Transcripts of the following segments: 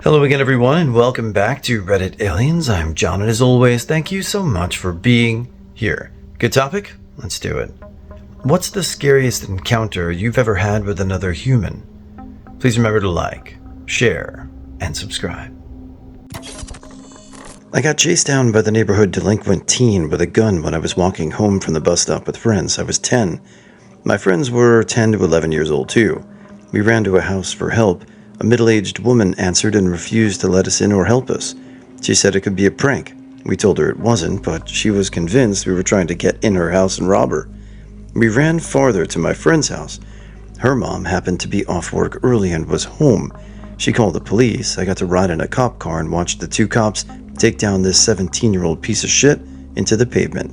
Hello again, everyone, and welcome back to Reddit Aliens. I'm John, and as always, thank you so much for being here. Good topic? Let's do it. What's the scariest encounter you've ever had with another human? Please remember to like, share, and subscribe. I got chased down by the neighborhood delinquent teen with a gun when I was walking home from the bus stop with friends. I was 10. My friends were 10 to 11 years old, too. We ran to a house for help. A middle-aged woman answered and refused to let us in or help us. She said it could be a prank. We told her it wasn't, but she was convinced we were trying to get in her house and rob her. We ran farther to my friend's house. Her mom happened to be off work early and was home. She called the police. I got to ride in a cop car and watch the two cops take down this 17-year-old piece of shit into the pavement.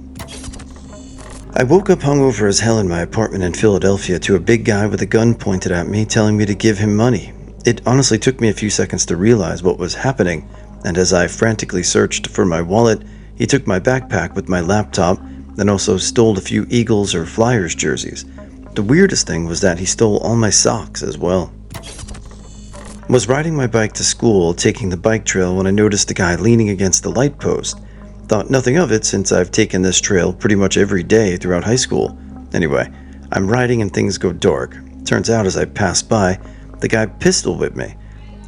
I woke up hungover as hell in my apartment in Philadelphia to a big guy with a gun pointed at me telling me to give him money. It honestly took me a few seconds to realize what was happening, and as I frantically searched for my wallet, he took my backpack with my laptop and also stole a few Eagles or Flyers jerseys. The weirdest thing was that he stole all my socks as well. I was riding my bike to school, taking the bike trail, when I noticed a guy leaning against the light post. Thought nothing of it since I've taken this trail pretty much every day throughout high school. Anyway, I'm riding and things go dark. Turns out as I passed by, the guy pistol whipped me.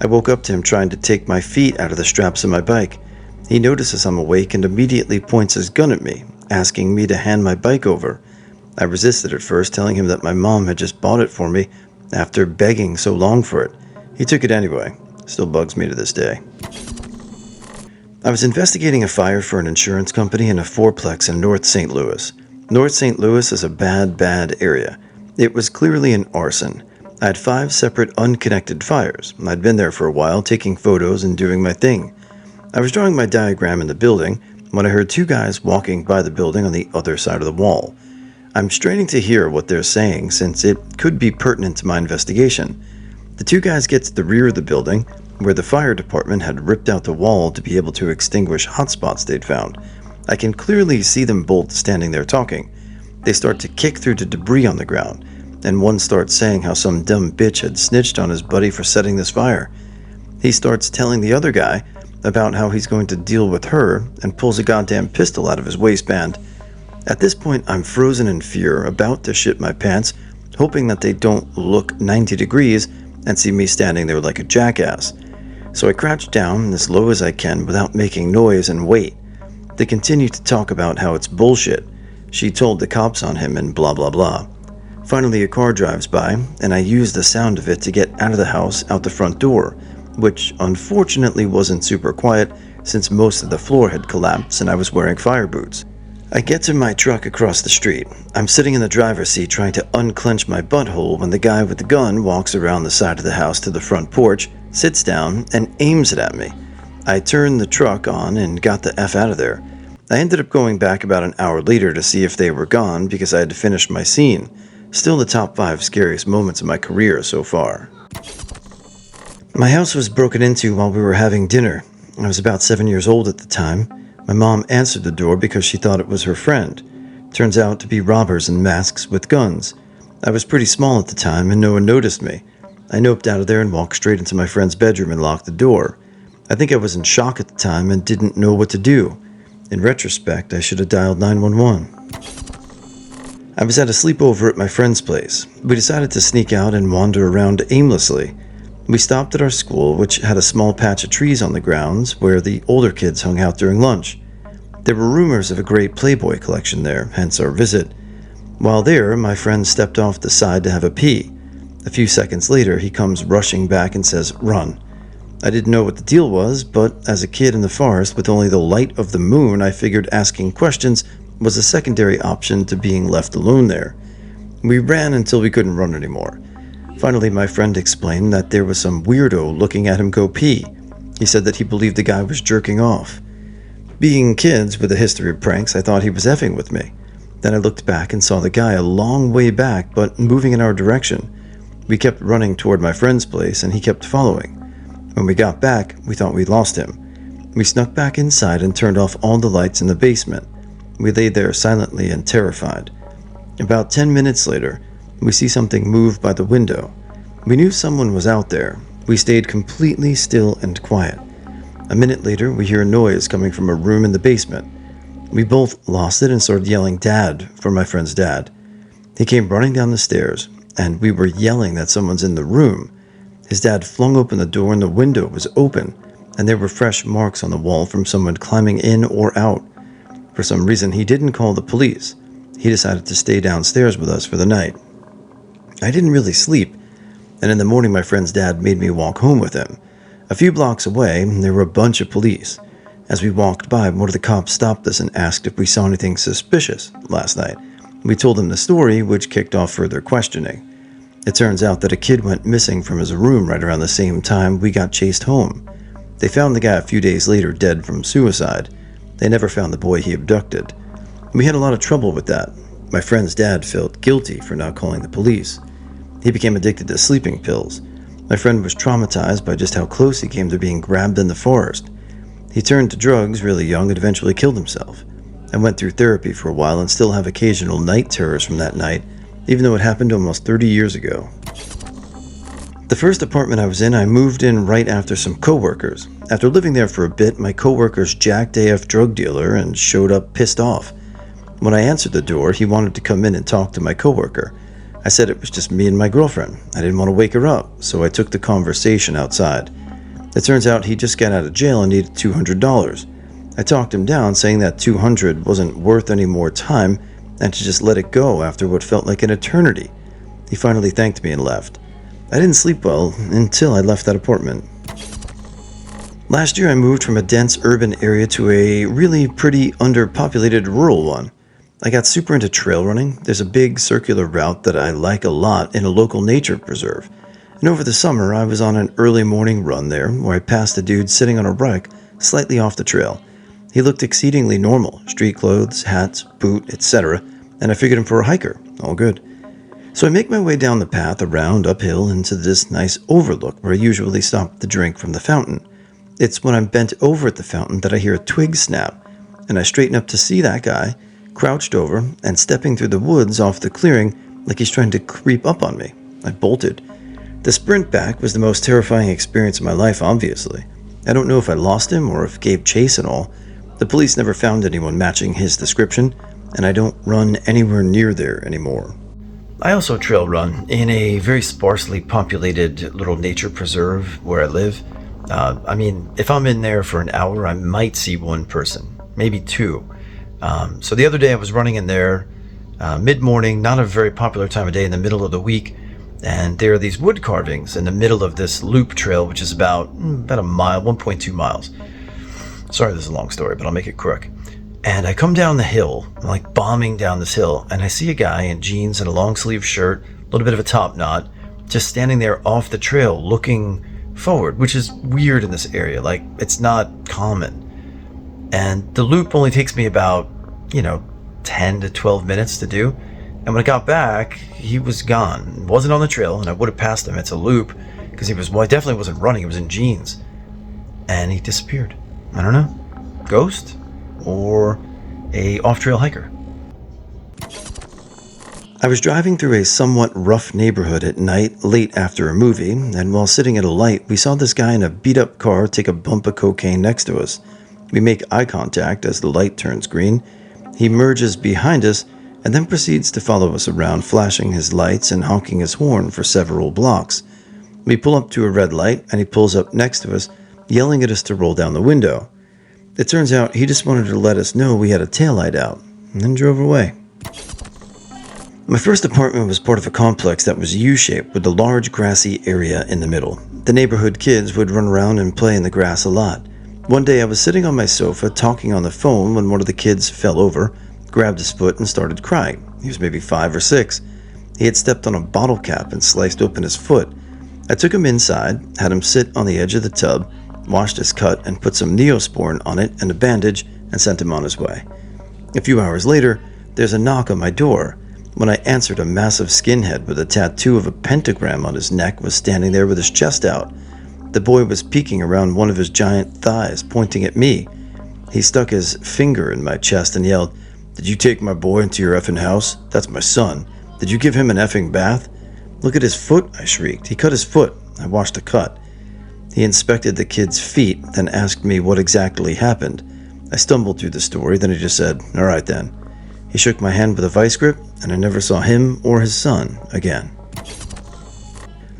I woke up to him trying to take my feet out of the straps of my bike. He notices I'm awake and immediately points his gun at me, asking me to hand my bike over. I resisted at first, telling him that my mom had just bought it for me after begging so long for it. He took it anyway. Still bugs me to this day. I was investigating a fire for an insurance company in a fourplex in North St. Louis. North St. Louis is a bad area. It was clearly an arson. I had 5 separate unconnected fires. I'd been there for a while, taking photos and doing my thing. I was drawing my diagram in the building when I heard 2 guys walking by the building on the other side of the wall. I'm straining to hear what they're saying since it could be pertinent to my investigation. The 2 guys get to the rear of the building, where the fire department had ripped out the wall to be able to extinguish hotspots they'd found. I can clearly see them both standing there talking. They start to kick through the debris on the ground, and one starts saying how some dumb bitch had snitched on his buddy for setting this fire. He starts telling the other guy about how he's going to deal with her and pulls a goddamn pistol out of his waistband. At this point, I'm frozen in fear, about to shit my pants, hoping that they don't look 90 degrees and see me standing there like a jackass. So I crouch down as low as I can without making noise and wait. They continue to talk about how it's bullshit. She told the cops on him and blah blah blah. Finally, a car drives by, and I use the sound of it to get out of the house out the front door, which unfortunately wasn't super quiet since most of the floor had collapsed and I was wearing fire boots. I get to my truck across the street. I'm sitting in the driver's seat trying to unclench my butthole when the guy with the gun walks around the side of the house to the front porch, sits down, and aims it at me. I turned the truck on and got the F out of there. I ended up going back about an hour later to see if they were gone because I had finished my scene. Still the top 5 scariest moments of my career so far. My house was broken into while we were having dinner. I was about 7 years old at the time. My mom answered the door because she thought it was her friend. Turns out to be robbers in masks with guns. I was pretty small at the time and no one noticed me. I noped out of there and walked straight into my friend's bedroom and locked the door. I think I was in shock at the time and didn't know what to do. In retrospect, I should have dialed 911. I was at a sleepover at my friend's place. We decided to sneak out and wander around aimlessly. We stopped at our school, which had a small patch of trees on the grounds where the older kids hung out during lunch. There were rumors of a great Playboy collection there, hence our visit. While there, my friend stepped off the side to have a pee. A few seconds later, he comes rushing back and says, "Run." I didn't know what the deal was, but as a kid in the forest with only the light of the moon, I figured asking questions was a secondary option to being left alone there. We ran until we couldn't run anymore. Finally, my friend explained that there was some weirdo looking at him go pee. He said that he believed the guy was jerking off. Being kids with a history of pranks, I thought he was effing with me. Then I looked back and saw the guy a long way back, but moving in our direction. We kept running toward my friend's place, and he kept following. When we got back, we thought we'd lost him. We snuck back inside and turned off all the lights in the basement. We lay there silently and terrified. About 10 minutes later, we see something move by the window. We knew someone was out there. We stayed completely still and quiet. A minute later, we hear a noise coming from a room in the basement. We both lost it and started yelling, "Dad," for my friend's dad. He came running down the stairs, and we were yelling that someone's in the room. His dad flung open the door and the window was open, and there were fresh marks on the wall from someone climbing in or out. For some reason, he didn't call the police. He decided to stay downstairs with us for the night. I didn't really sleep, and in the morning my friend's dad made me walk home with him. A few blocks away, there were a bunch of police. As we walked by, one of the cops stopped us and asked if we saw anything suspicious last night. We told him the story, which kicked off further questioning. It turns out that a kid went missing from his room right around the same time we got chased home. They found the guy a few days later dead from suicide. They never found the boy he abducted. We had a lot of trouble with that. My friend's dad felt guilty for not calling the police. He became addicted to sleeping pills. My friend was traumatized by just how close he came to being grabbed in the forest. He turned to drugs really young and eventually killed himself. I went through therapy for a while and still have occasional night terrors from that night, even though it happened almost 30 years ago. The first apartment I was in, I moved in right after some coworkers. After living there for a bit, my coworker's jacked AF drug dealer and showed up pissed off. When I answered the door, he wanted to come in and talk to my coworker. I said it was just me and my girlfriend. I didn't want to wake her up, so I took the conversation outside. It turns out he just got out of jail and needed $200. I talked him down, saying that $200 wasn't worth any more time and to just let it go after what felt like an eternity. He finally thanked me and left. I didn't sleep well until I left that apartment. Last year I moved from a dense urban area to a really pretty underpopulated rural one. I got super into trail running. There's a big circular route that I like a lot in a local nature preserve. And over the summer I was on an early morning run there where I passed a dude sitting on a bike slightly off the trail. He looked exceedingly normal, street clothes, hats, boot, etc., and I figured him for a hiker. All good. So I make my way down the path around uphill into this nice overlook where I usually stop to drink from the fountain. It's when I'm bent over at the fountain that I hear a twig snap, and I straighten up to see that guy, crouched over and stepping through the woods off the clearing like he's trying to creep up on me. I bolted. The sprint back was the most terrifying experience of my life, obviously. I don't know if I lost him or if gave chase and all. The police never found anyone matching his description, and I don't run anywhere near there anymore. I also trail run in a very sparsely populated little nature preserve where I live. If I'm in there for an hour, I might see one person, maybe two. So the other day I was running in there mid-morning, not a very popular time of day, in the middle of the week, and there are these wood carvings in the middle of this loop trail, which is about a mile, 1.2 miles. Sorry, this is a long story, but I'll make it quick. And I come down the hill, like bombing down this hill, and I see a guy in jeans and a long sleeve shirt, a little bit of a top knot, just standing there off the trail looking forward, which is weird in this area. Like, it's not common. And the loop only takes me about, 10 to 12 minutes to do. And when I got back, he was gone. Wasn't on the trail, and I would have passed him. It's a loop, because he definitely wasn't running. He was in jeans. And he disappeared. I don't know. Ghost? Or a off-trail hiker. I was driving through a somewhat rough neighborhood at night, late after a movie, and while sitting at a light, we saw this guy in a beat-up car take a bump of cocaine next to us. We make eye contact as the light turns green. He merges behind us and then proceeds to follow us around, flashing his lights and honking his horn for several blocks. We pull up to a red light, and he pulls up next to us, yelling at us to roll down the window. It turns out he just wanted to let us know we had a taillight out, and then drove away. My first apartment was part of a complex that was U-shaped with a large grassy area in the middle. The neighborhood kids would run around and play in the grass a lot. One day I was sitting on my sofa talking on the phone when one of the kids fell over, grabbed his foot, and started crying. He was maybe 5 or 6. He had stepped on a bottle cap and sliced open his foot. I took him inside, had him sit on the edge of the tub, washed his cut and put some Neosporin on it and a bandage and sent him on his way. A few hours later, there's a knock on my door. When I answered, a massive skinhead with a tattoo of a pentagram on his neck was standing there with his chest out. The boy was peeking around one of his giant thighs, pointing at me. He stuck his finger in my chest and yelled, "Did you take my boy into your effing house? That's my son. Did you give him an effing bath?" "Look at his foot," I shrieked. "He cut his foot." I washed the cut. He inspected the kid's feet, then asked me what exactly happened. I stumbled through the story, then he just said, "All right then." He shook my hand with a vice grip, and I never saw him or his son again.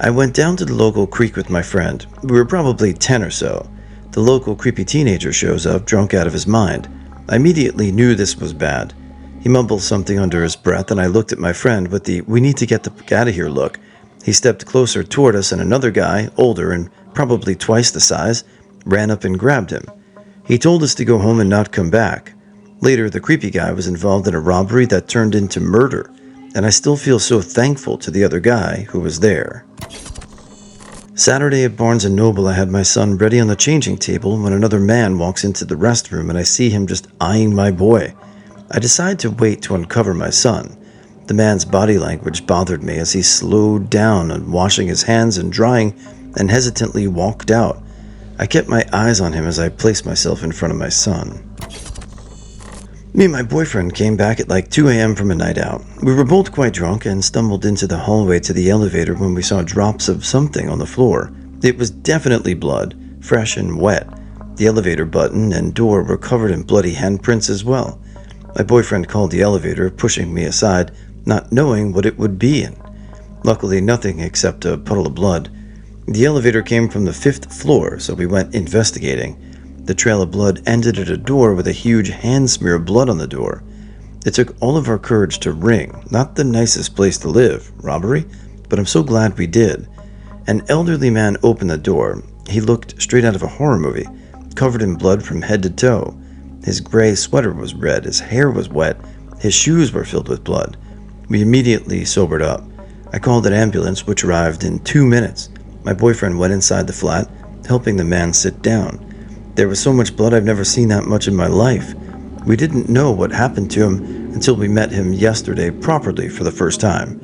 I went down to the local creek with my friend. We were probably 10 or so. The local creepy teenager shows up, drunk out of his mind. I immediately knew this was bad. He mumbled something under his breath, and I looked at my friend with the "we need to get the fuck out of here" look. He stepped closer toward us, and another guy, older and probably twice the size, ran up and grabbed him. He told us to go home and not come back. Later, the creepy guy was involved in a robbery that turned into murder, and I still feel so thankful to the other guy who was there. Saturday at Barnes & Noble, I had my son ready on the changing table when another man walks into the restroom and I see him just eyeing my boy. I decide to wait to uncover my son. The man's body language bothered me as he slowed down on washing his hands and drying and hesitantly walked out. I kept my eyes on him as I placed myself in front of my son. Me and my boyfriend came back at like 2 a.m. from a night out. We were both quite drunk and stumbled into the hallway to the elevator when we saw drops of something on the floor. It was definitely blood, fresh and wet. The elevator button and door were covered in bloody handprints as well. My boyfriend called the elevator, pushing me aside, not knowing what it would be in. Luckily, nothing except a puddle of blood. The elevator came from the 5th floor, so we went investigating. The trail of blood ended at a door with a huge hand smear of blood on the door. It took all of our courage to ring. Not the nicest place to live, robbery, but I'm so glad we did. An elderly man opened the door. He looked straight out of a horror movie, covered in blood from head to toe. His gray sweater was red, his hair was wet, his shoes were filled with blood. We immediately sobered up. I called an ambulance, which arrived in 2 minutes. My boyfriend went inside the flat, helping the man sit down. There was so much blood, I've never seen that much in my life. We didn't know what happened to him until we met him yesterday properly for the first time.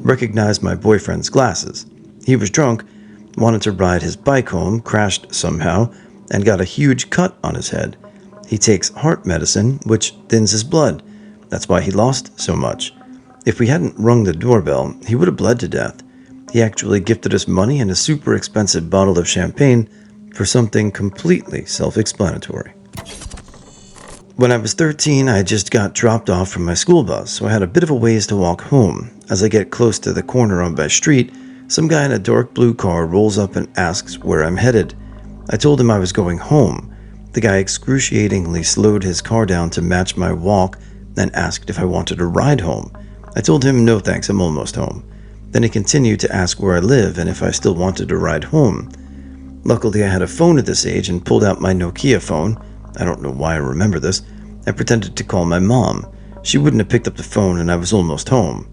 Recognized my boyfriend's glasses. He was drunk, wanted to ride his bike home, crashed somehow, and got a huge cut on his head. He takes heart medicine, which thins his blood. That's why he lost so much. If we hadn't rung the doorbell, he would have bled to death. He actually gifted us money and a super expensive bottle of champagne for something completely self-explanatory. When I was 13, I just got dropped off from my school bus, so I had a bit of a ways to walk home. As I get close to the corner on my street, some guy in a dark blue car rolls up and asks where I'm headed. I told him I was going home. The guy excruciatingly slowed his car down to match my walk, then asked if I wanted a ride home. I told him no thanks, I'm almost home. Then he continued to ask where I live and if I still wanted to ride home. Luckily, I had a phone at this age and pulled out my Nokia phone. I don't know why I remember this. I pretended to call my mom. She wouldn't have picked up the phone and I was almost home.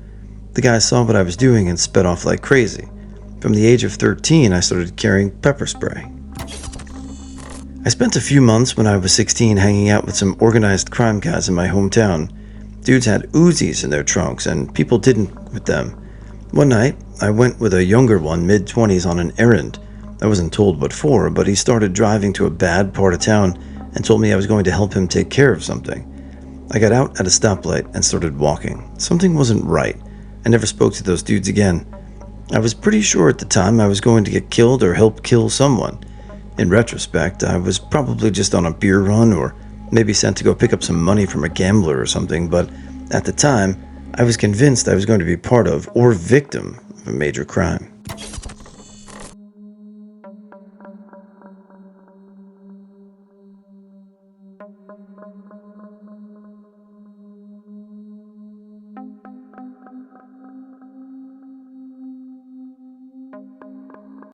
The guy saw what I was doing and sped off like crazy. From the age of 13, I started carrying pepper spray. I spent a few months when I was 16 hanging out with some organized crime guys in my hometown. Dudes had Uzis in their trunks and people didn't with them. One night, I went with a younger one, mid-20s, on an errand. I wasn't told what for, but he started driving to a bad part of town and told me I was going to help him take care of something. I got out at a stoplight and started walking. Something wasn't right. I never spoke to those dudes again. I was pretty sure at the time I was going to get killed or help kill someone. In retrospect, I was probably just on a beer run or maybe sent to go pick up some money from a gambler or something, but at the time, I was convinced I was going to be part of or victim of a major crime.